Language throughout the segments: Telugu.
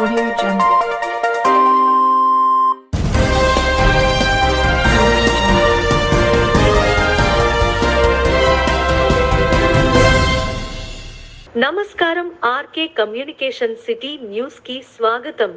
Audio Jungle. నమస్కారం ఆర్కే కమ్యూనికేషన్ సిటీ న్యూస్ కి స్వాగతం.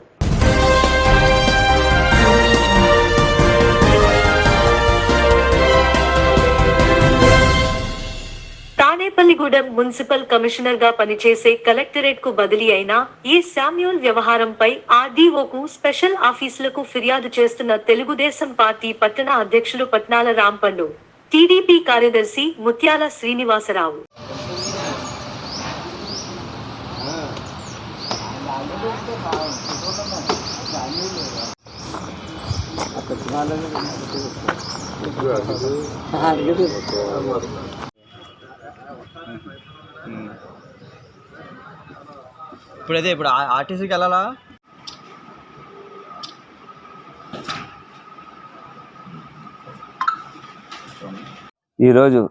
తాడేపల్లిగూడెం మున్సిపల్ కమిషనర్ గా పనిచేసే కలెక్టరేట్ కు బదిలీ అయిన ఈ శామ్యూల్ వ్యవహారంపై ఆర్డీఓకు స్పెషల్ ఆఫీసులకు ఫిర్యాదు చేస్తున్న తెలుగుదేశం పార్టీ పట్టణ అధ్యక్షులు పట్నాల రాంపండు, టీడీపీ కార్యదర్శి ముత్యాల శ్రీనివాసరావు. ఇప్పుడు ఆర్టీసీకి వెళ్ళాలా? ఈరోజు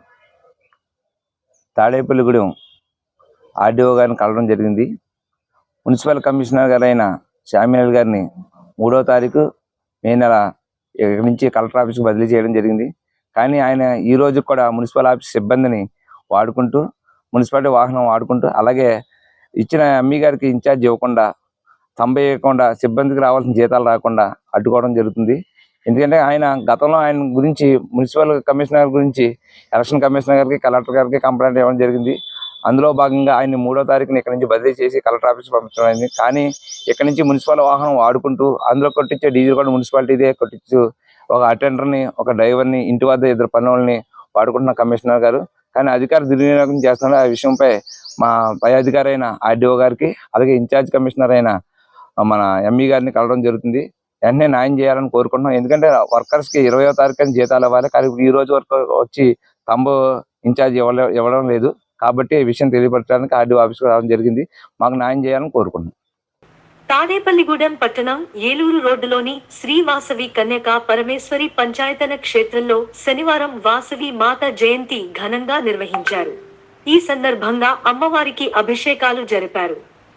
తాడేపల్లిగూడెం ఆర్డీఓ గారిని కలవడం జరిగింది. మున్సిపల్ కమిషనర్ గారైన శామ్యూల్ గారిని 3వ తారీఖు మే నెల ఇక్కడి నుంచి కలెక్టర్ ఆఫీస్కి బదిలీ చేయడం జరిగింది. కానీ ఆయన ఈ రోజు కూడా మున్సిపల్ ఆఫీస్ సిబ్బందిని వాడుకుంటూ, మున్సిపాలిటీ వాహనం వాడుకుంటూ, అలాగే ఇచ్చిన ఎంఈ గారికి ఇన్ఛార్జ్ ఇవ్వకుండా, తంబేయకుండా, సిబ్బందికి రావాల్సిన జీతాలు రాకుండా అడ్డుకోవడం జరుగుతుంది. ఎందుకంటే ఆయన గతంలో ఆయన గురించి మున్సిపల్ కమిషనర్ గురించి ఎలక్షన్ కమిషనర్ గారికి, కలెక్టర్ గారికి కంప్లైంట్ ఇవ్వడం జరిగింది. అందులో భాగంగా ఆయన 3వ తారీఖున ఇక్కడ నుంచి బదిలీ చేసి కలెక్టర్ ఆఫీస్ పంపించడం అయింది. కానీ ఇక్కడ నుంచి మున్సిపల్ వాహనం వాడుకుంటూ అందులో కొట్టించే డీజిల్ కూడా మున్సిపాలిటీదే కొట్టించు, ఒక అటెండర్ని, ఒక డ్రైవర్ని, ఇంటి వద్ద 2 పనులని వాడుకుంటున్న కమిషనర్ గారు. కానీ అధికార దుర్వినియోగం చేస్తున్న ఆ విషయంపై మా పై అధికారి అయిన ఆర్డీఓ గారికి, అలాగే ఇన్ఛార్జ్ కమిషనర్ అయిన మన ఎంఈ గారిని కలవడం జరుగుతుంది. వెంటనే న్యాయం చేయాలని కోరుకుంటున్నాం. ఎందుకంటే వర్కర్స్కి 20వ తారీఖున జీతాలు ఇవ్వాలి, కానీ ఈ రోజు వరకు వచ్చి తంబు ఇన్ఛార్జ్ ఇవ్వడం లేదు. కాబట్టి ఈ విషయం తెలియపరచడానికి ఆర్డీఓ ఆఫీస్కి రావడం జరిగింది. మాకు న్యాయం చేయాలని కోరుకుంటున్నాం. తాడేపల్లిగూడెం పట్టణం ఏలూరు రోడ్డులోని శ్రీ వాసవి కన్యకా పరమేశ్వరి పంచాయతన క్షేత్రంలో శనివారం వాసవి మాత జయంతి ఘనంగా నిర్వహించారు. ఈ సందర్భంగా అమ్మవారికి అభిషేకాలు జరిపారు.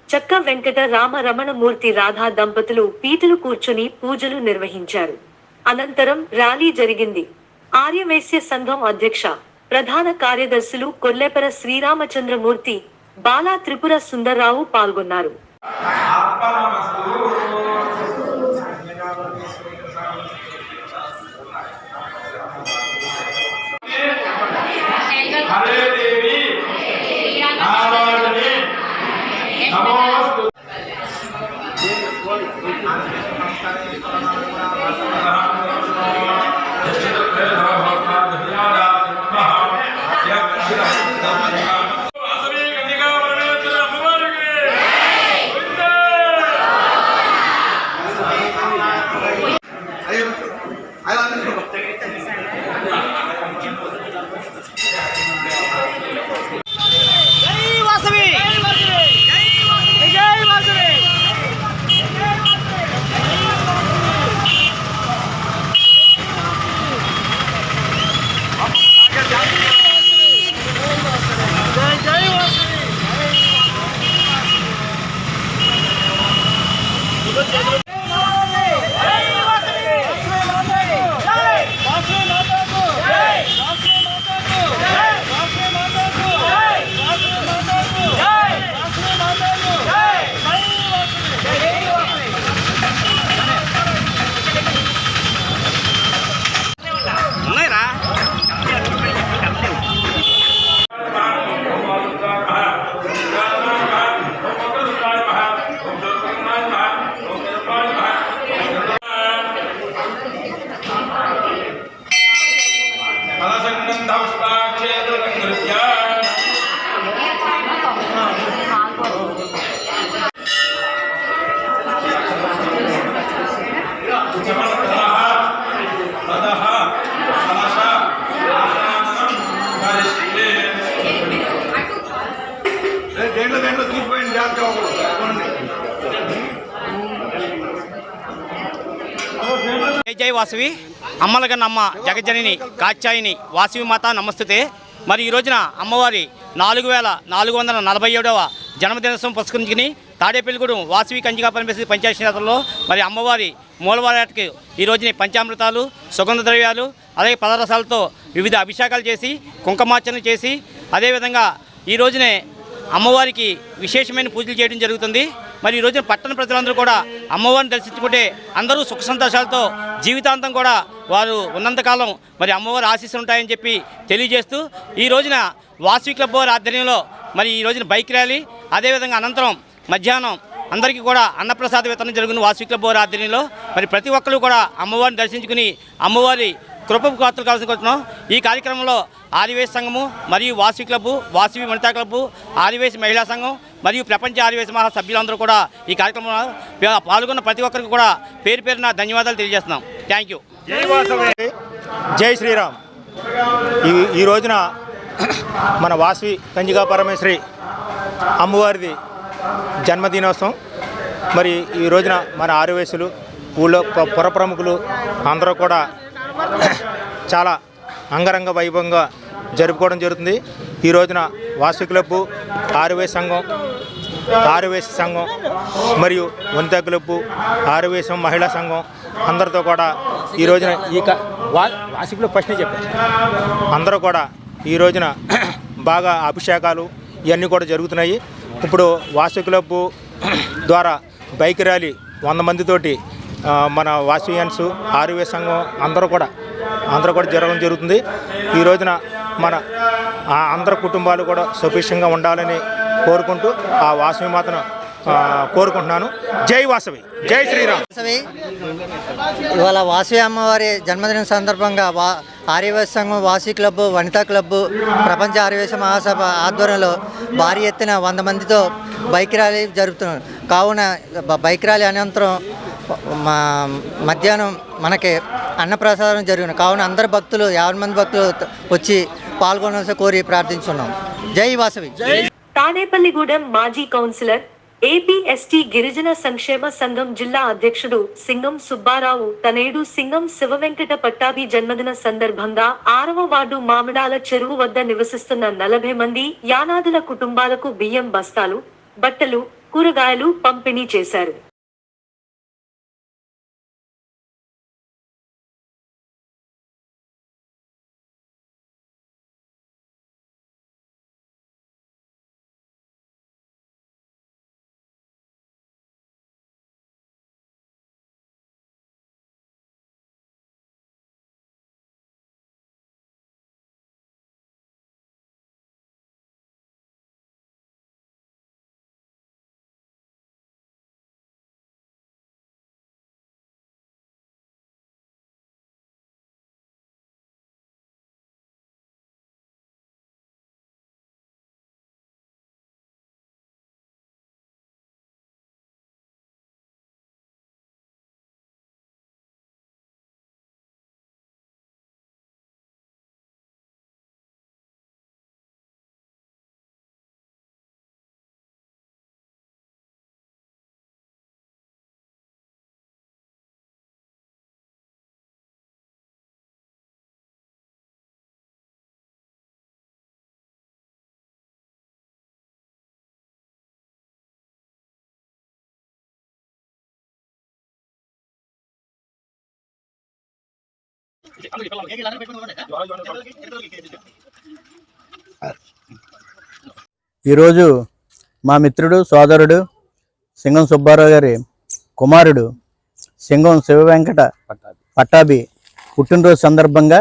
చక్క వెంకట రామ రమణమూర్తి రాధా దంపతులు పీటలు కూర్చుని పూజలు నిర్వహించారు. అనంతరం ర్యాలీ జరిగింది. ఆర్యవైశ్య సంఘం అధ్యక్ష, ప్రధాన కార్యదర్శులు కొల్లేపర శ్రీరామచంద్రమూర్తి, బాలా త్రిపుర సుందర్రావు పాల్గొన్నారు. జై వాసవి అమ్మలగన్నమ్మ జగజ్జనని కాత్యాయిని వాసవి మాత నమస్తుతే. మరి ఈ రోజున అమ్మవారి 4447వ జన్మదినోత్సవం పురస్కరించుకుని తాడేపల్లిగూడెం వాసవి కంచికా పరమేశ్వరి పంచాయతీ క్షేత్రంలో మరి అమ్మవారి మూలవారానికి ఈ రోజున పంచామృతాలు, సుగంధ ద్రవ్యాలు, అలాగే పదరసాలతో వివిధ అభిషేకాలు చేసి కుంకుమార్చన చేసి అదేవిధంగా ఈ రోజునే అమ్మవారికి విశేషమైన పూజలు చేయడం జరుగుతుంది. మరి ఈ రోజున పట్టణ ప్రజలందరూ కూడా అమ్మవారిని దర్శించుకుంటే అందరూ సుఖ సంతోషాలతో జీవితాంతం కూడా వారు ఉన్నంతకాలం మరి అమ్మవారి ఆశీస్సులు ఉంటాయని చెప్పి తెలియజేస్తూ ఈ రోజున వాసవి క్లబ్ వారి ఆధ్వర్యంలో మరి ఈ రోజున బైక్ ర్యాలీ, అదేవిధంగా అనంతరం మధ్యాహ్నం అందరికీ కూడా అన్నప్రసాద వితరణ జరుగుతున్న వాసవి క్లబ్ వారి ఆధ్వర్యంలో మరి ప్రతి ఒక్కరు కూడా అమ్మవారిని దర్శించుకుని అమ్మవారి కృపకు పాత్రలు కావాల్సి ఈ కార్యక్రమంలో ఆదివాసీ సంఘము మరియు వాసవి క్లబ్బు, వాసవి వనితా క్లబ్బు, ఆదివాసీ మహిళా సంఘం మరియు ప్రపంచ ఆదివాసీ మహా సభ్యులందరూ కూడా ఈ కార్యక్రమంలో పాల్గొన్న ప్రతి ఒక్కరికి కూడా పేరు పేరున ధన్యవాదాలు తెలియజేస్తున్నాం. Thank you. జై వాసవి, జై శ్రీరామ్. ఈ రోజున మన వాసవి కంచికా పరమేశ్వరి అమ్మవారిది జన్మదినోత్సవం. మరి ఈ రోజున మన ఆదివాసులు, ఊళ్ళో పుర ప్రముఖులు అందరూ కూడా చాలా అంగరంగ వైభవంగా జరుపుకోవడం జరుగుతుంది. ఈ రోజున వాసవి క్లబ్బు, ఆదివాసీ సంఘం మరియు వనితా క్లబ్బు, ఆదివాసీ మహిళా సంఘం అందరితో కూడా ఈ రోజున వాసవి క్లబ్ ఫస్ట్నే చెప్పారు. అందరూ కూడా ఈ రోజున బాగా అభిషేకాలు ఇవన్నీ కూడా జరుగుతున్నాయి. ఇప్పుడు వాసవి క్లబ్బు ద్వారా బైక్ ర్యాలీ 100 మందితోటి మన వాసవియన్స్, ఆదివాసీ సంఘం అందరూ కూడా జరగడం జరుగుతుంది. ఈ రోజున మన అందరి కుటుంబాలు కూడా సుభిక్షంగా ఉండాలని కోరుకుంటూ ఆ వాసవి మాతను కోరుకుంటున్నాను. జై వాసవి, జై శ్రీరామ్. ఇవాళ వాసవి అమ్మవారి జన్మదినం సందర్భంగా ఆదివాసీ సంఘం, వాసవి క్లబ్బు, వనితా క్లబ్బు, ప్రపంచ ఆదివాసీ మహాసభ ఆధ్వర్యంలో భారీ ఎత్తున 100 మందితో బైక్ ర్యాలీ జరుపుతున్నారు. కావున బైక్ ర్యాలీ అనంతరం మధ్యాహ్నం మనకి అన్నప్రసాదం జరిగిన కావున అందరు భక్తులు 50 మంది భక్తులు వచ్చి పాల్గొనాల్సి కోరి ప్రార్థించున్నాం. జై వాసవి. తాడేపల్లిగూడెం మాజీ కౌన్సిలర్, ఏపీ ఎస్టీ గిరిజన సంక్షేమ సంఘం జిల్లా అధ్యక్షుడు సింగం సుబ్బారావు తనయుడు సింగం శివవెంకట పట్టాభి జన్మదిన సందర్భంగా 6వ వార్డు మామిడాల చెరువు వద్ద నివసిస్తున్న 40 మంది యానాదుల కుటుంబాలకు బియ్యం బస్తాలు, బట్టలు, కూరగాయలు పంపిణీ చేశారు. ఈరోజు మా మిత్రుడు, సోదరుడు సింగం సుబ్బారావు గారి కుమారుడు సింగం శివవెంకట పట్టాభి పుట్టినరోజు సందర్భంగా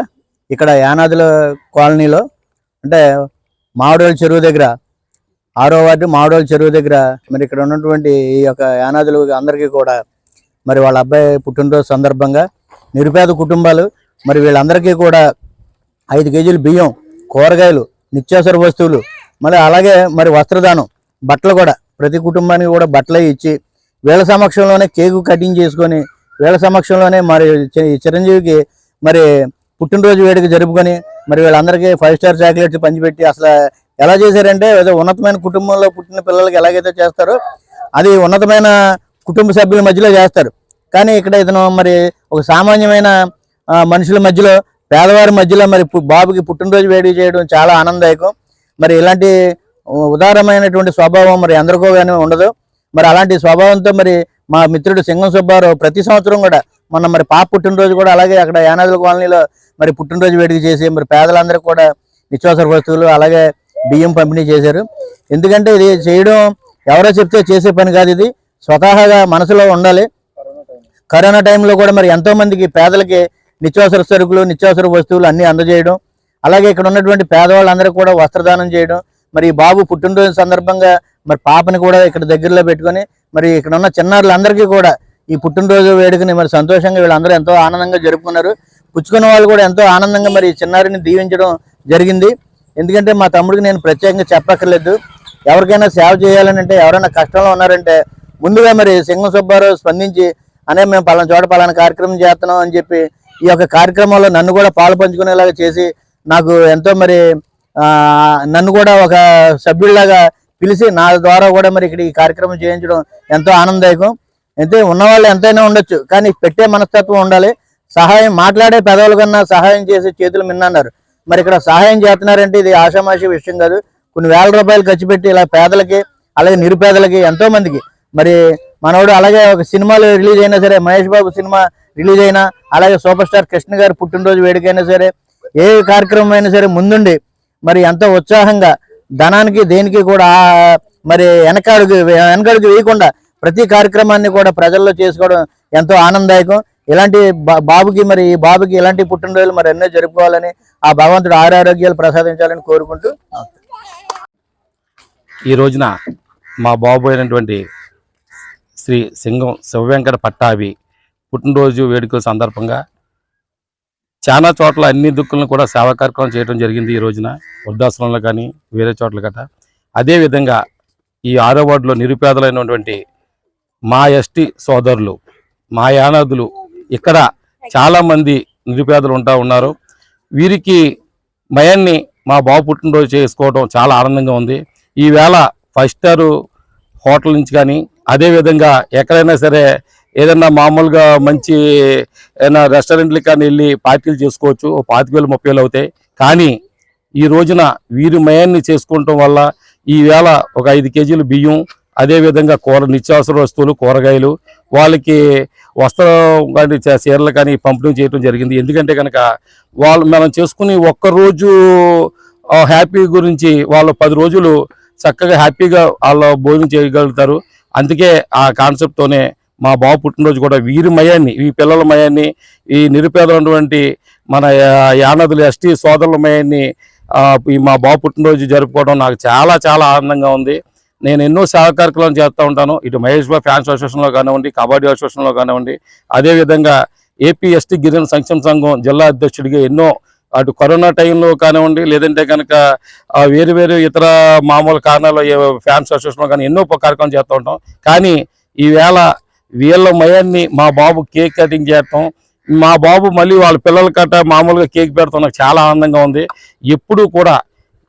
ఇక్కడ యానాదుల కాలనీలో అంటే మామిడాల చెరువు దగ్గర 6వ వార్డు మామిడాల చెరువు దగ్గర మరి ఇక్కడ ఉన్నటువంటి ఈ యొక్క యానాదులు అందరికీ కూడా మరి వాళ్ళ అబ్బాయి పుట్టినరోజు సందర్భంగా నిరుపేద కుటుంబాలు మరి వీళ్ళందరికీ కూడా 5 కేజీలు బియ్యం, కూరగాయలు, నిత్యావసర వస్తువులు, మళ్ళీ అలాగే మరి వస్త్రదానం, బట్టలు కూడా ప్రతి కుటుంబానికి కూడా బట్టలు ఇచ్చి వీళ్ళ సమక్షంలోనే కేకు కటింగ్ చేసుకొని వీళ్ళ సమక్షంలోనే మరి చిరంజీవికి మరి పుట్టినరోజు వేడుక జరుపుకొని మరి వీళ్ళందరికీ 5 స్టార్ చాక్లెట్స్ పంచిపెట్టి అసలు ఎలా చేశారంటే ఏదో ఉన్నతమైన కుటుంబంలో పుట్టిన పిల్లలకి ఎలాగైతే చేస్తారో అది ఉన్నతమైన కుటుంబ సభ్యుల మధ్యలో చేస్తారు. కానీ ఇక్కడ ఇతను మరి ఒక సామాన్యమైన మనుషుల మధ్యలో పేదవారి మధ్యలో మరి బాబుకి పుట్టినరోజు వేడుక చేయడం చాలా ఆనందదాయకం. మరి ఇలాంటి ఉదారమైనటువంటి స్వభావం మరి అందరికో కానీ ఉండదు. మరి అలాంటి స్వభావంతో మరి మా మిత్రుడు సింగం సుబ్బారావు ప్రతి సంవత్సరం కూడా మొన్న మరి పాప పుట్టినరోజు కూడా అలాగే అక్కడ యానాదుల కాలనీలో మరి పుట్టినరోజు వేడుక చేసి మరి పేదలందరికీ కూడా నిత్యావసర వస్తువులు అలాగే బియ్యం పంపిణీ చేశారు. ఎందుకంటే ఇది చేయడం ఎవరో చెప్తే చేసే పని కాదు, ఇది స్వతహాగా మనసులో ఉండాలి. కరోనా టైంలో కూడా మరి ఎంతో మందికి పేదలకి నిత్యావసర సరుకులు నిత్యావసర వస్తువులు అన్నీ అందజేయడం, అలాగే ఇక్కడ ఉన్నటువంటి పేదవాళ్ళందరికీ కూడా వస్త్రదానం చేయడం, మరి బాబు పుట్టినరోజు సందర్భంగా మరి పాపని కూడా ఇక్కడ దగ్గరలో పెట్టుకొని మరి ఇక్కడ ఉన్న చిన్నారులందరికీ కూడా ఈ పుట్టినరోజు వేడుకని మరి సంతోషంగా వీళ్ళందరూ ఎంతో ఆనందంగా జరుపుకున్నారు. పుచ్చుకున్న వాళ్ళు కూడా ఎంతో ఆనందంగా మరి చిన్నారిని దీవించడం జరిగింది. ఎందుకంటే మా తమ్ముడికి నేను ప్రత్యేకంగా చెప్పక్కర్లేదు, ఎవరికైనా సేవ చేయాలని అంటే ఎవరైనా కష్టంలో ఉన్నారంటే ముందుగా మరి సింగం సుబ్బారావు స్పందించి అనే మేము పలానా చోట పలానా కార్యక్రమం చేస్తున్నాం అని చెప్పి ఈ యొక్క కార్యక్రమంలో నన్ను కూడా పాలు పంచుకునేలాగా చేసి నాకు ఎంతో మరి నన్ను కూడా ఒక సభ్యుడిలాగా పిలిచి నా ద్వారా కూడా మరి ఇక్కడ ఈ కార్యక్రమం చేయించడం ఎంతో ఆనందదాయకం. అయితే ఉన్నవాళ్ళు ఎంతైనా ఉండొచ్చు, కానీ పెట్టే మనస్తత్వం ఉండాలి. సహాయం మాట్లాడే పెదవుల కన్నా సహాయం చేసే చేతులు మిన్నన్నారు. మరి ఇక్కడ సహాయం చేస్తున్నారంటే ఇది ఆషామాషి విషయం కాదు. కొన్ని వేల రూపాయలు ఖర్చు పెట్టి ఇలా పేదలకి అలాగే నిరుపేదలకి ఎంతో మందికి మరి మనోడు అలాగే ఒక సినిమాలు రిలీజ్ అయినా సరే, మహేష్ బాబు సినిమా రిలీజ్ అయినా, అలాగే సూపర్ స్టార్ కృష్ణ గారి పుట్టినరోజు వేడుకైనా సరే, ఏ కార్యక్రమం అయినా సరే ముందుండి మరి ఎంతో ఉత్సాహంగా ధనానికి దేనికి కూడా మరి వెనకడుగు వేయకుండా ప్రతి కార్యక్రమాన్ని కూడా ప్రజల్లో చేసుకోవడం ఎంతో ఆనందదాయకం. ఇలాంటి బాబుకి మరి ఈ బాబుకి ఇలాంటి పుట్టినరోజులు మరి ఎన్నో జరుపుకోవాలని ఆ భగవంతుడు ఆరోగ్యాలు ప్రసాదించాలని కోరుకుంటూ ఈ రోజున మా బాబు అయినటువంటి శ్రీ సింగం శివవెంకట పట్టాభి పుట్టినరోజు వేడుకల సందర్భంగా చాలా చోట్ల అన్ని దిక్కులను కూడా సేవా కార్యక్రమం చేయడం జరిగింది. ఈ రోజున వృద్ధాశ్రమంలో కానీ వేరే చోట్ల గట్రా. అదేవిధంగా ఈ 6వ వార్డులో నిరుపేదలైనటువంటి మా ఎస్టీ సోదరులు, మా యానాదులు ఇక్కడ చాలామంది నిరుపేదలు ఉన్నారు. వీరికి మయాన్ని మా బాబు పుట్టినరోజు చేసుకోవడం చాలా ఆనందంగా ఉంది. ఈవేళ 5 స్టార్ హోటల్ నుంచి కానీ అదేవిధంగా ఎక్కడైనా సరే ఏదన్నా మామూలుగా మంచి ఏదైనా రెస్టారెంట్లకి కానీ వెళ్ళి పార్టీలు చేసుకోవచ్చు, 25,000 30,000 అవుతాయి. కానీ ఈ రోజున వీరి మయాన్ని చేసుకోవటం వల్ల ఈవేళ ఒక 5 కేజీలు బియ్యం, అదేవిధంగా నిత్యావసర వస్తువులు, కూరగాయలు, వాళ్ళకి వస్త్రం కానీ చీరలు కానీ పంపిణీ చేయడం జరిగింది. ఎందుకంటే కనుక మనం చేసుకుని ఒక్కరోజు హ్యాపీ గురించి వాళ్ళు 10 రోజులు చక్కగా హ్యాపీగా వాళ్ళు భోజనం చేయగలుగుతారు. అందుకే ఆ కాన్సెప్ట్తోనే మా బాబు పుట్టినరోజు కూడా వీరి మయాన్ని, ఈ పిల్లల మయాన్ని, ఈ నిరుపేదలైనటువంటి మన యానాదులు ఎస్టీ సోదరుల మయాన్ని ఈ మా బాబు పుట్టినరోజు జరుపుకోవడం నాకు చాలా చాలా ఆనందంగా ఉంది. నేను ఎన్నో సేవా కార్యక్రమాలు చేస్తూ ఉంటాను. ఇటు మహేష్ బాబు ఫ్యాన్స్ అసోసియేషన్లో కానివ్వండి, కబడ్డీ అసోసియేషన్లో కానివ్వండి, అదేవిధంగా ఏపీ ఎస్టీ గిరిజన సంక్షేమ సంఘం జిల్లా అధ్యక్షుడిగా ఎన్నో అటు కరోనా టైంలో కానివ్వండి, లేదంటే కనుక వేరు వేరు ఇతర మామూలు కారణాలు ఫ్యాన్స్ అసోసియేషన్లో కానీ ఎన్నో కార్యక్రమం చేస్తూ ఉంటాం. కానీ ఈవేళ వీళ్ళ మయాన్ని మా బాబు కేక్ కటింగ్ చేయటం, మా బాబు మళ్ళీ వాళ్ళ పిల్లల కట్ట మామూలుగా కేక్ పెడతాం నాకు చాలా ఆనందంగా ఉంది. ఎప్పుడూ కూడా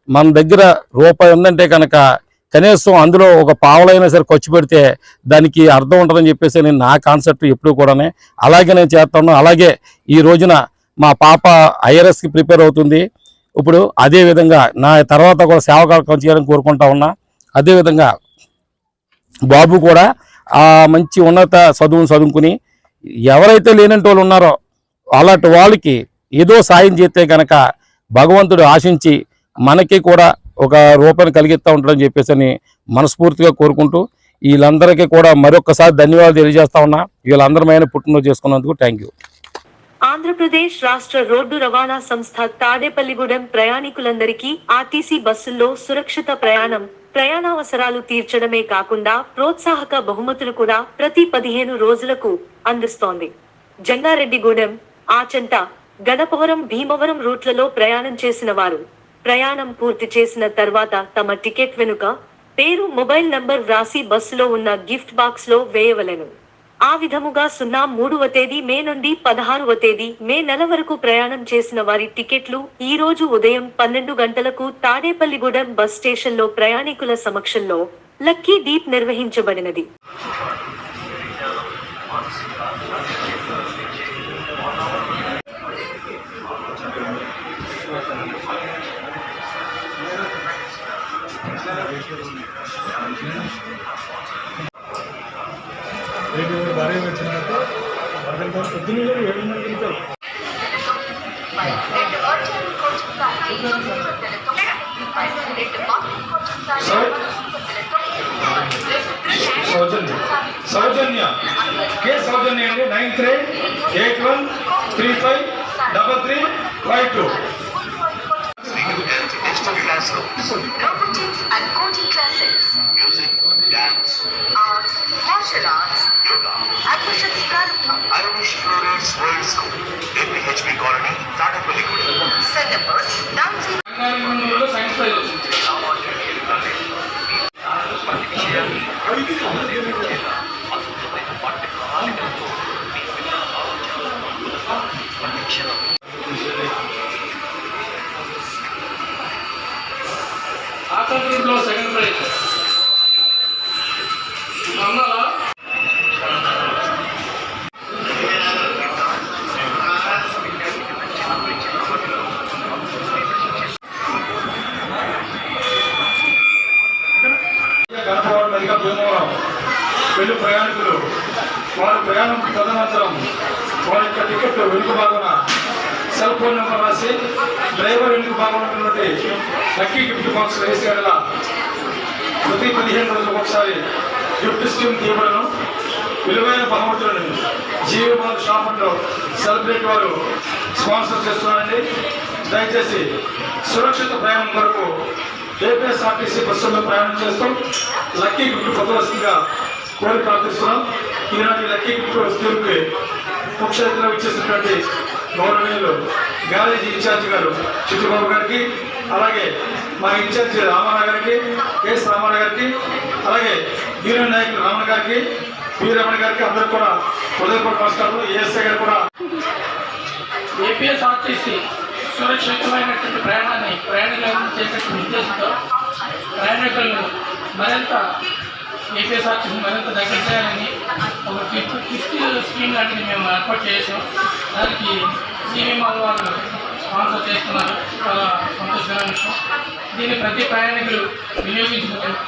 మన దగ్గర రూపాయి ఉందంటే కనుక కనీసం అందులో ఒక పావలైనా సరే ఖర్చు పెడితే దానికి అర్థం ఉంటుందని చెప్పేసి నేను నా కాన్సెప్ట్ ఎప్పుడు కూడానే అలాగే నేను చేస్తాను. అలాగే ఈ రోజున మా పాప ఐఆర్ఎస్కి ప్రిపేర్ అవుతుంది. ఇప్పుడు అదేవిధంగా నా తర్వాత కూడా సేవా కార్యక్రమం చేయాలని కోరుకుంటా ఉన్నా. అదేవిధంగా బాబు కూడా మంచి ఉన్నత చదువుకుని ఎవరైతే లేనంటి వాళ్ళు ఉన్నారో అలాంటి వాళ్ళకి ఏదో సాయం చేస్తే కనుక భగవంతుడు ఆశించి మనకి కూడా ఒక రూపాన్ని కలిగిస్తూ ఉంటాడని చెప్పేసి అని మనస్ఫూర్తిగా కోరుకుంటూ వీళ్ళందరికీ కూడా మరొకసారి ధన్యవాదాలు తెలియజేస్తా ఉన్నా. వీళ్ళందరమైన పుట్టినరోజు చేసుకున్నందుకు థ్యాంక్ యూ. ఆంధ్రప్రదేశ్ రాష్ట్ర రోడ్డు రవాణా సంస్థ తాడేపల్లిగూడెం ప్రయాణికులందరికీ ఆర్టీసీ బస్సుల్లో సురక్షిత ప్రయాణావసరాలు తీర్చడమే కాకుండా ప్రోత్సాహక బహుమతులు కూడా ప్రతి 15 రోజులకు అందిస్తోంది. జంగారెడ్డిగూడెం, ఆచంట, గణపవరం, భీమవరం రూట్లలో ప్రయాణం చేసిన వారు ప్రయాణం పూర్తి చేసిన తర్వాత తమ టికెట్ వెనుక పేరు, మొబైల్ నంబర్ వ్రాసి బస్సులో ఉన్న గిఫ్ట్ బాక్స్ లో వేయవలెను. ఆ విధముగా 03వ తేదీ మే నుండి 16వ తేదీ మే నెల వరకు ప్రయాణం చేసిన వారి టికెట్లు ఈ రోజు ఉదయం 12 గంటలకు తాడేపల్లిగూడెం బస్ స్టేషన్లో ప్రయాణికుల సమక్షంలో లక్కీ డీప్ నిర్వహించబడినది. సౌజన్య కే సౌజన్య అండి 9381353352. robotics and coding classes, music, dance, arts, martial arts, yoga. admissions ప్రారంభం. Irish Florence World School, APHP Colony, Tadapalligudi. Cell numbers 90. Science prize వచ్చింది. ఆర్ట్స్ గ్రూప్లో సెకండ్ ప్రైజ్ అన్నారా? గణపవరంగా భీమవరం వెళ్ళు ప్రయాణికులు వారి ప్రయాణం తదనంతరం వారి యొక్క టికెట్ వెనుక భాగన సెల్ ఫోన్ నెంబర్ రాసి డ్రైవర్ వెనుక భాగంలో ఉన్నటువంటి లక్కీ గిఫ్ట్ బాక్స్ వేసేలా ప్రతి 15 రోజులకు ఒకసారి గిఫ్ట్ స్కీమ్ తీయబడను. విలువైన బహుమతులను జీవబాల్ షాపుల్లో సెలబ్రేట్ వారు స్పాన్సర్ చేస్తున్నారండి. దయచేసి సురక్షిత ప్రయాణం కొరకు ఏపీఎస్ఆర్టీసీ బస్సుల్లో ప్రయాణం చేస్తూ లక్కీ గిఫ్ట్ పొందవలసిందిగా కోరి ప్రార్థిస్తున్నాం. ఈనాటి లక్కీ గిఫ్ట్ స్కీమ్కి ముఖ్య అతిథిగా ఇచ్చేసినటువంటి గౌరవనీయులు గ్యారేజీ ఇన్ఛార్జి గారు చిట్టుబాబు గారికి, అలాగే మా ఇన్ఛార్జి రామారావు గారికి, కేఎస్ రామారావు గారికి, అలాగే యూనియన్ నాయకులు రామణ గారికి, పి రమణ గారికి అందరూ కూడా హృదయపూర్వక నమస్కారాలు. ఏఎస్ఐ గారు కూడా ఏపీఎస్ఆర్టీసీ సురక్షితమైనటువంటి ప్రయాణికులను చేపట్టిన ఉద్దేశంతో ప్రయాణికులను మరింత ఏపీఎస్ఆర్టీసీ మరింత దగ్గర చేయాలని ఒక గిఫ్ట్ స్కీమ్ లాంటిది మేము ఏర్పాటు చేసాం. దానికి సివి మాల్ వాళ్ళు స్పాన్సర్ చేస్తున్నారు. చాలా సంతోషకరమైన విషయం. దీన్ని ప్రతి ప్రయాణికులు వినియోగించుకుంటారు.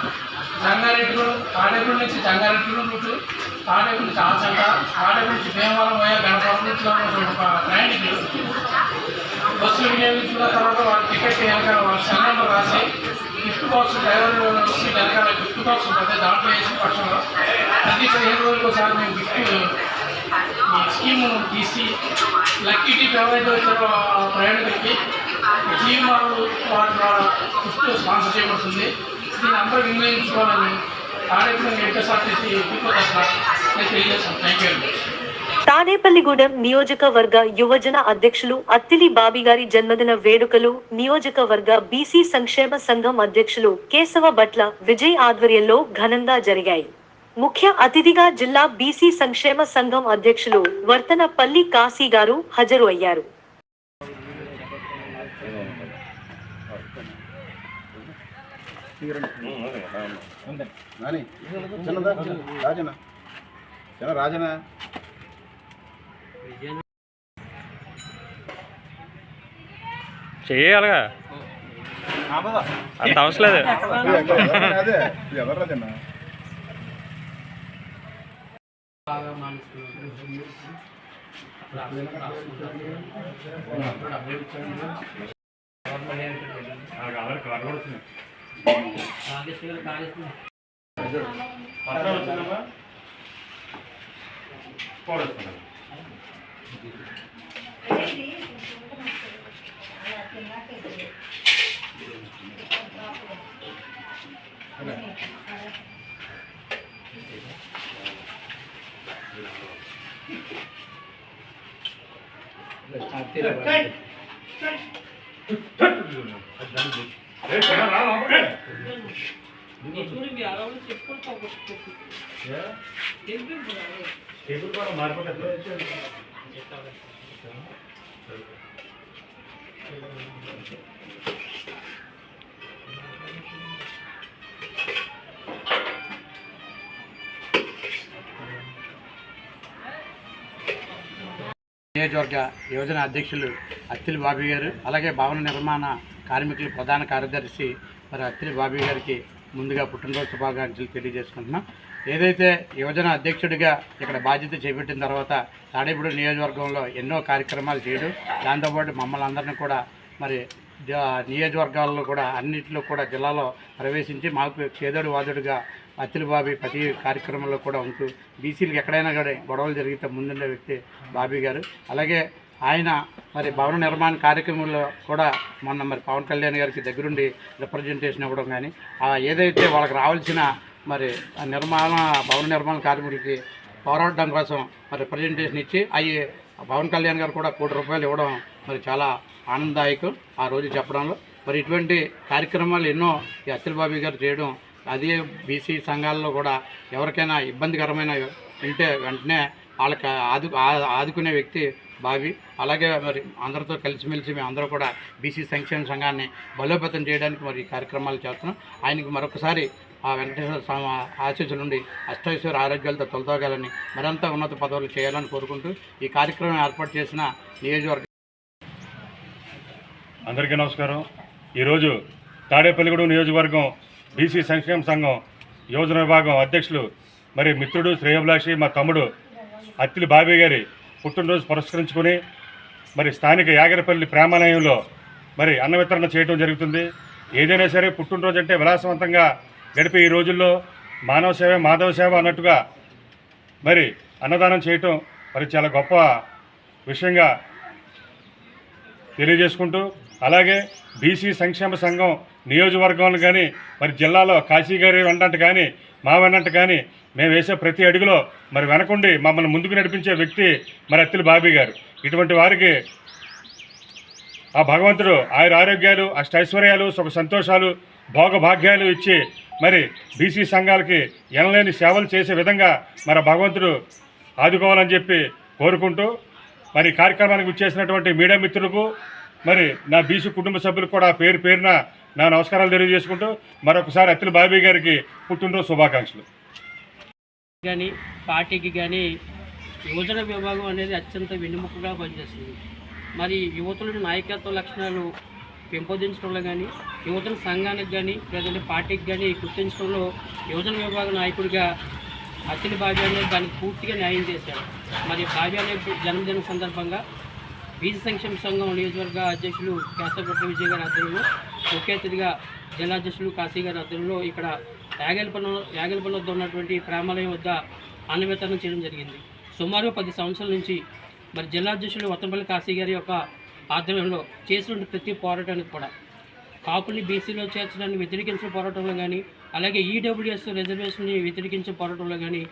జంగారెడ్డిగూడెం, తాడేపల్లి నుంచి జంగారెడ్డిగూడెం రూటు, తాడేపల్లి నుంచి ఆచంట, తాడేపల్లి నుంచి భీమవరం పోయే గణపవరం నుంచి ఉన్నటువంటి ప్రయాణికులు బస్సులు వినియోగించుకున్న తర్వాత వాళ్ళ టికెట్ వెనకాల వాళ్ళ సెల్ నెంబర్ రాసి గిఫ్ట్ బాక్స్ డ్రైవర్ సీట్ వెనకాల గిఫ్ట్ బాక్స్ ఉంటుంది. దాంట్లో వేసిన పక్షంలో ప్రతి 15 రోజులకు ఒకసారి మేము గిఫ్ట్ స్కీమ్ తీసి లక్కీ టిప్ ఎవరైతే వచ్చారో ఆ ప్రయాణికులకి జీవమాలు వాటి ద్వారా గిఫ్ట్ స్పాన్సర్ చేయబడుతుంది. దీన్ని అందరూ వినియోగించుకోవాలని తాడేపల్లి ఏపీఎస్ఆర్టీసీ నేను తెలియజేస్తాను. Thank you very much. Tadepalligudem నియోజకవర్గ యువజన అధ్యక్షులు అత్తిలి బాబీ గారి జన్మదిన వేడుకలు నియోజకవర్గ బీసీ సంక్షేమ సంఘం అధ్యక్షులు కేశవ భట్ల విజయ్ ఆధ్వర్యంలో ఘనంగా జరిగాయి. ముఖ్య అతిథిగా జిల్లా బీసీ సంక్షేమ సంఘం అధ్యక్షులు వర్తనపల్లి కాశీ గారు హాజరు అయ్యారు. చెయ్యాలిగా అంత అవసరం లేదు. నియోజకవర్గ యువజన అధ్యక్షులు అత్తిలి బాబీ గారు, అలాగే భవన నిర్మాణ కార్మికుల ప్రధాన కార్యదర్శి మరి అత్తిలి బాబీ గారికి ముందుగా పుట్టినరోజు శుభాకాంక్షలు తెలియజేసుకుంటున్నాం. ఏదైతే యువజన అధ్యక్షుడిగా ఇక్కడ బాధ్యత చేపట్టిన తర్వాత తాడేపల్లి నియోజకవర్గంలో ఎన్నో కార్యక్రమాలు చేయడం, దాంతోపాటు మమ్మల్ని అందరినీ కూడా మరి నియోజకవర్గాల్లో కూడా అన్నింటిలో కూడా జిల్లాలో ప్రవేశించి మాకు చేదోడు వాదుడుగా అత్తిలి బాబీ ప్రతి కార్యక్రమంలో కూడా ఉంటూ బీసీలకు ఎక్కడైనా కానీ గొడవలు జరిగితే ముందుండే వ్యక్తి బాబీ గారు. అలాగే ఆయన మరి భవన నిర్మాణ కార్యక్రమంలో కూడా మొన్న మరి పవన్ కళ్యాణ్ గారికి దగ్గరుండి రిప్రజెంటేషన్ ఇవ్వడం కానీ ఏదైతే వాళ్ళకి రావాల్సిన మరి భవన నిర్మాణ కార్మికులకి పోరాటం కోసం మరి రిప్రజెంటేషన్ ఇచ్చి అవి పవన్ కళ్యాణ్ గారు కూడా ₹1 కోటి ఇవ్వడం మరి చాలా ఆనందదాయకం ఆ రోజు చెప్పడంలో. మరి ఇటువంటి కార్యక్రమాలు ఎన్నో ఈ అత్తిలి బాబీ గారు చేయడం, అదే బీసీ సంఘాల్లో కూడా ఎవరికైనా ఇబ్బందికరమైన ఉంటే వెంటనే వాళ్ళకి ఆదుకునే వ్యక్తి బాబీ. అలాగే మరి అందరితో కలిసిమెలిసి మేము అందరూ కూడా బీసీ సంక్షేమ సంఘాన్ని బలోపేతం చేయడానికి మరి కార్యక్రమాలు చేస్తున్నాం. ఆయనకి మరొకసారి ఆ వెంకటేశ్వర ఆశీస్సుల నుండి అష్టైశ్వర ఆరోగ్యాలతో తొలతోగాలని మరింత ఉన్నత పదవులు చేయాలని కోరుకుంటూ ఈ కార్యక్రమం ఏర్పాటు చేసిన నియోజకవర్గం అందరికీ నమస్కారం. ఈరోజు తాడేపల్లిగూడెం నియోజకవర్గం బీసీ సంక్షేమ సంఘం యోజన విభాగం అధ్యక్షులు మరి మిత్రుడు శ్రేయోభిలాషి మా తమ్ముడు అత్తిలి బాబీ గారి పుట్టినరోజు పురస్కరించుకొని మరి స్థానిక యాగరపల్లి ప్రేమాలయంలో మరి అన్న వితరణ చేయడం జరుగుతుంది. ఏదైనా సరే పుట్టినరోజు అంటే విలాసవంతంగా గడిపే ఈ రోజుల్లో మానవ సేవ మాధవ సేవ అన్నట్టుగా మరి అన్నదానం చేయటం మరి చాలా గొప్ప విషయంగా తెలియజేసుకుంటూ, అలాగే బీసీ సంక్షేమ సంఘం నియోజకవర్గంలో కానీ మరి జిల్లాలో కాశీ గారి వెంట కానీ మా వెంట కానీ మేము వేసే ప్రతి అడుగులో మరి వెనకుండి మమ్మల్ని ముందుకు నడిపించే వ్యక్తి మరి అత్తిలి బాబీ గారు. ఇటువంటి వారికి ఆ భగవంతుడు ఆరోగ్యాలు అష్టైశ్వర్యాలు సుఖ సంతోషాలు భోగభాగ్యాలు ఇచ్చి మరి బీసీ సంఘాలకి ఎనలేని సేవలు చేసే విధంగా మరి భగవంతుడు ఆదుకోవాలని చెప్పి కోరుకుంటూ మరి కార్యక్రమానికి వచ్చేసినటువంటి మీడియా మిత్రులకు మరి నా బీసీ కుటుంబ సభ్యులకు కూడా పేరు పేరున నా నమస్కారాలు తెలియజేసుకుంటూ మరొకసారి అత్తిలి బాబీ గారికి పుట్టినరోజు శుభాకాంక్షలు. కానీ పార్టీకి కానీ యువజన విభాగం అనేది అత్యంత వెన్నెముకగా పనిచేస్తుంది. మరి యువతుల నాయకత్వ లక్షణాలు పెంపొందించడంలో కానీ యువజన సంఘానికి కానీ లేదంటే పార్టీకి కానీ గుర్తించడంలో యువజన విభాగ నాయకుడిగా అత్తిలి బాబీ అనేది దానికి పూర్తిగా న్యాయం చేశాడు. మరి బాబీ అనే జన్మదిన సందర్భంగా బీసీ సంక్షేమ సంఘం నియోజకవర్గ అధ్యక్షులు కేశవపట్ల విజయ్ గారి ఆధ్వర్యంలో ముఖ్య అతిథిగా జిల్లా అధ్యక్షులు కాశీ గారి ఆధ్వర్యంలో ఇక్కడ యాగలపల్లి వద్ద ఉన్నటువంటి ప్రేమాలయం వద్ద అన్న వితరణ చేయడం జరిగింది. సుమారు 10 సంవత్సరాల నుంచి మరి జిల్లా అధ్యక్షులు వతంపల్లి కాశీ గారి యొక్క ఆధ్వర్యంలో చేసిన ప్రతి పోరాటానికి కూడా కాపుల్ని బీసీలో చేర్చడాన్ని వ్యతిరేకించిన పోరాటంలో కానీ అలాగే ఈడబ్ల్యూఎస్ రిజర్వేషన్ని వ్యతిరేకించే పోరాటంలో కానీ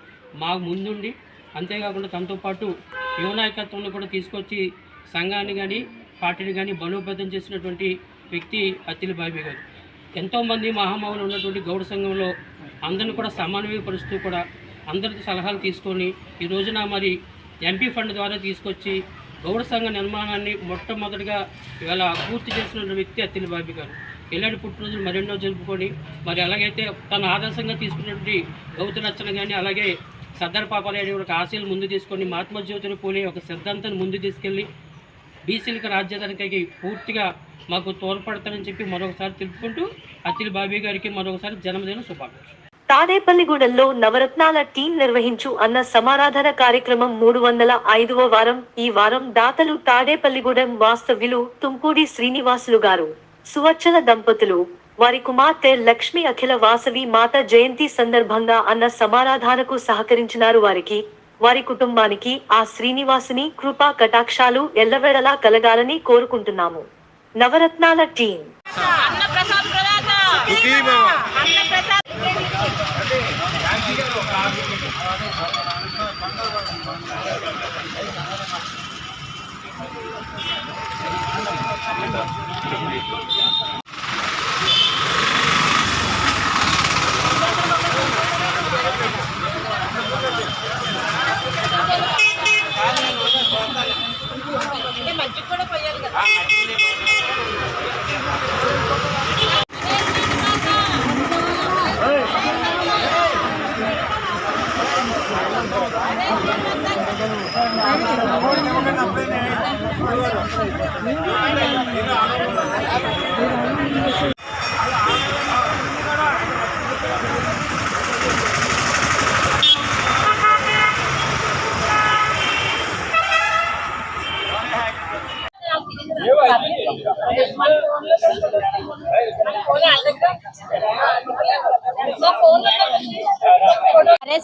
మాకు ముందుండి, అంతేకాకుండా తనతో పాటు యువ నాయకత్వాన్ని కూడా తీసుకొచ్చి సంఘాన్ని కానీ పార్టీని కానీ బలోపేతం చేసినటువంటి వ్యక్తి అత్తిలి బాబీ గారు. ఎంతోమంది మహామహులు ఉన్నటువంటి గౌడ సంఘంలో అందరిని కూడా సమన్వయపరుస్తూ కూడా అందరితో సలహాలు తీసుకొని ఈ రోజున మరి ఎంపీ ఫండ్ ద్వారా తీసుకొచ్చి గౌడ సంఘ నిర్మాణాన్ని మొట్టమొదటిగా ఇవాళ పూర్తి చేసిన వ్యక్తి అత్తిలి బాబీ గారు. ఇలాంటి పుట్టినరోజులు మరెన్నో జరుపుకొని మరి అలాగైతే తన ఆదర్శంగా తీసుకున్నటువంటి గౌతు రచన కానీ అలాగే సర్దార్ పాపారాయుడు ఒక ఆశయాలు ముందు తీసుకొని మహాత్మా జ్యోతిని పోలే ఒక సిద్ధాంతాన్ని ముందు తీసుకెళ్ళి బీసీలకు రాజ్యాధానికి పూర్తిగా మాకు తోడ్పడతానని చెప్పి మరొకసారి తెలుపుకుంటూ అత్తిలి బాబీ గారికి మరొకసారి జన్మదిన శుభాకాంక్షలు. తాడేపల్లిగూడెంలో నవరత్నాల టీం నిర్వహించు అన్న సమారాధన కార్యక్రమం 305వ వారం. ఈ వారం దాతలు తాడేపల్లిగూడెం వాస్తవ్యులు తుంపూడి శ్రీనివాసులు గారు, సువర్చన దంపతులు, వారి కుమార్తె లక్ష్మి. అఖిల వాసవి మాత జయంతి సందర్భంగా అన్న సమారాధనకు సహకరించినారు. వారికి వారి కుటుంబానికి ఆ శ్రీనివాసుని కృపా కటాక్షాలు ఎల్లవేళలా కలగాలని కోరుకుంటున్నాము. నవరత్నాల టీం.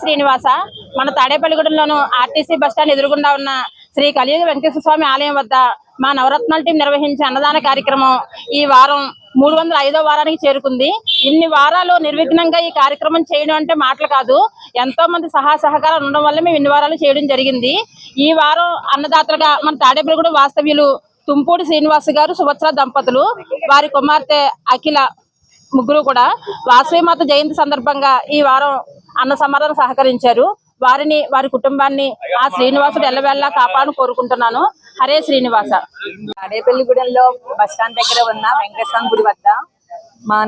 శ్రీనివాస. మన తాడేపల్లిగూడెంలోను ఆర్టీసీ బస్టాండ్ ఎదురుగుండా ఉన్న శ్రీ కలియుగ వెంకటేశ్వర స్వామి ఆలయం వద్ద మా నవరత్నాల టీం నిర్వహించే అన్నదాన కార్యక్రమం ఈ వారం 305వ వారానికి చేరుకుంది. ఇన్ని వారాలు నిర్విఘ్నంగా ఈ కార్యక్రమం చేయడం అంటే మాటలు కాదు. ఎంతో మంది సహకారాలు ఉండడం వల్ల మేము ఇన్ని వారాలు చేయడం జరిగింది. ఈ వారం అన్నదాతలుగా మన తాడేపల్లిగూడెం వాస్తవ్యులు తుంపూడి శ్రీనివాస్ గారు, సుభద్ర దంపతులు, వారి కుమార్తె అఖిల, ముగ్గురు కూడా వాసవిమాత జయంతి సందర్భంగా ఈ వారం అన్న సమాధానం సహకరించారు. వారిని, వారి కుటుంబాన్ని ఆ శ్రీనివాసుడు ఎల్లవేళ్ళ కాపాడును కోరుకుంటున్నాను. హరే శ్రీనివాస. తాడేపల్లిగూడెంలో బస్టాండ్ దగ్గర ఉన్న వెంకటేశ్వర గుడి వద్ద మా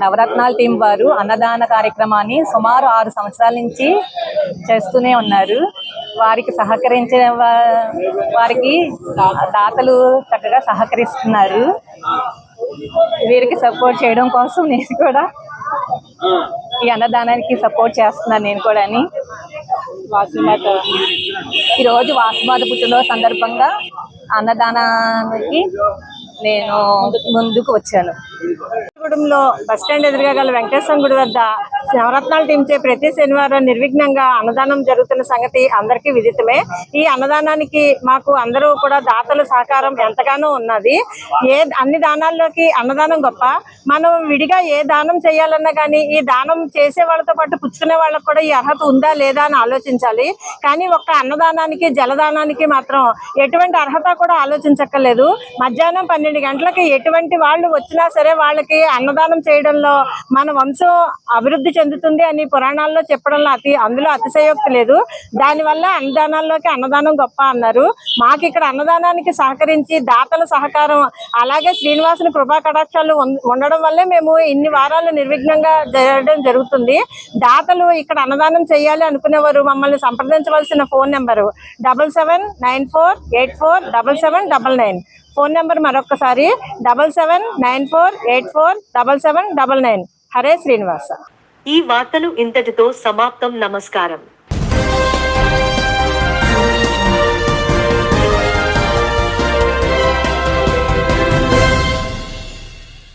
నవరత్నాల టీం వారు అన్నదాన కార్యక్రమాన్ని సుమారు 6 సంవత్సరాల నుంచి చేస్తూనే ఉన్నారు. వారికి సహకరించిన వారికి దాతలు చక్కగా సహకరిస్తున్నారు. వీరికి సపోర్ట్ చేయడం కోసం నేను కూడా ఈ అన్నదానానికి సపోర్ట్ చేస్తున్నాను. నేను కూడా వాసుమాత ఈరోజు వాసుమాత పుట్టినరోజు సందర్భంగా అన్నదానానికి నేను ముందుకు వచ్చాను. గూడెంలో బస్టాండ్ ఎదురుగా గల వెంకటేశ్వర గుడి వద్ద నవరత్నాల టీంచే ప్రతి శనివారం నిర్విఘ్నంగా అన్నదానం జరుగుతున్న సంగతి అందరికీ విదితమే. ఈ అన్నదానానికి మాకు అందరూ కూడా దాతల సహకారం ఎంతగానో ఉన్నది. అన్ని దానాల్లోకి అన్నదానం గొప్ప. మనం విడిగా ఏ దానం చేయాలన్నా కానీ ఈ దానం చేసే వాళ్ళతో పాటు పుచ్చుకునే వాళ్ళకు కూడా ఈ అర్హత ఉందా లేదా అని ఆలోచించాలి. కానీ ఒక్క అన్నదానానికి, జలదానానికి మాత్రం ఎటువంటి అర్హత కూడా ఆలోచించక్కర్లేదు. మధ్యాహ్నం 12 గంటలకి ఎటువంటి వాళ్ళు వచ్చినా సరే వాళ్ళకి అన్నదానం చేయడంలో మన వంశం అభివృద్ధి చెందుతుంది అని పురాణాల్లో చెప్పడంలో అందులో అతిశయోక్తి లేదు. దానివల్ల అన్నదానాల్లోకి అన్నదానం గొప్ప అన్నారు. మాకు ఇక్కడ అన్నదానానికి సహకరించి దాతల సహకారం, అలాగే శ్రీనివాసుని కృపా కటాక్షాలు ఉండడం వల్లే మేము ఇన్ని వారాలు నిర్విఘ్నంగా చేయడం జరుగుతుంది. దాతలు ఇక్కడ అన్నదానం చేయాలి అనుకునేవారు మమ్మల్ని సంప్రదించవలసిన ఫోన్ నెంబరు 7794847799. ఫోన్ నెంబర్ మరొకసారి 7794847799. హరే శ్రీనివాస. ఈ వార్తలు ఇంతటితో సమాప్తం. నమస్కారం.